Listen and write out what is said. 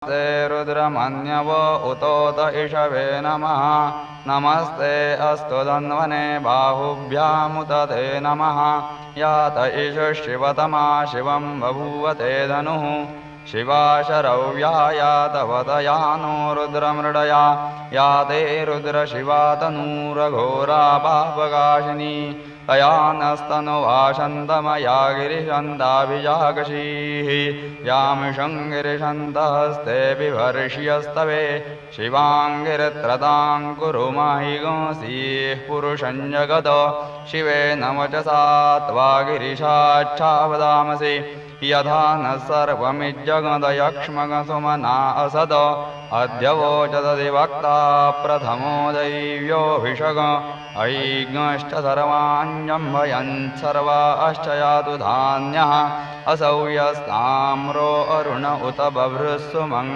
नमस्ते रुद्रमन्यव उतोत इषवे नमः। नमस्ते अस्तु धन्वने बाहुभ्यामुत ते नमः। यात ईश शिवतमा शिवं बभूवते धनुः। शिवा शरव्या यातवतया नो रुद्रमृडया। या ते रुद्रशिवा तनूरघोरा पापकाशिनी। तया नस्तनुवाशन्तमया गिरिशन्ताभिजागशीः। यामिषं गिरिशन्तहस्ते बिभर्ष्यस्तवे। शिवाङ्गिरित्रतां कुरु माहिगंसीः पुरुषं जगत। शिवेन वचसा त्वा गिरिशाच्छावदामसि। यथा न सर्वमिज्जगदयक्ष्मगसुमना असद। अद्य वोचदधिवक्ता प्रथमो दैव्योऽभिषग। ऐज्ञश्च सर्वाञ्जम्भयन् सर्वाश्च यातु धान्यः। असौ यस्ताम्रो अरुण उत बभ्रुः सुमङ्गलः।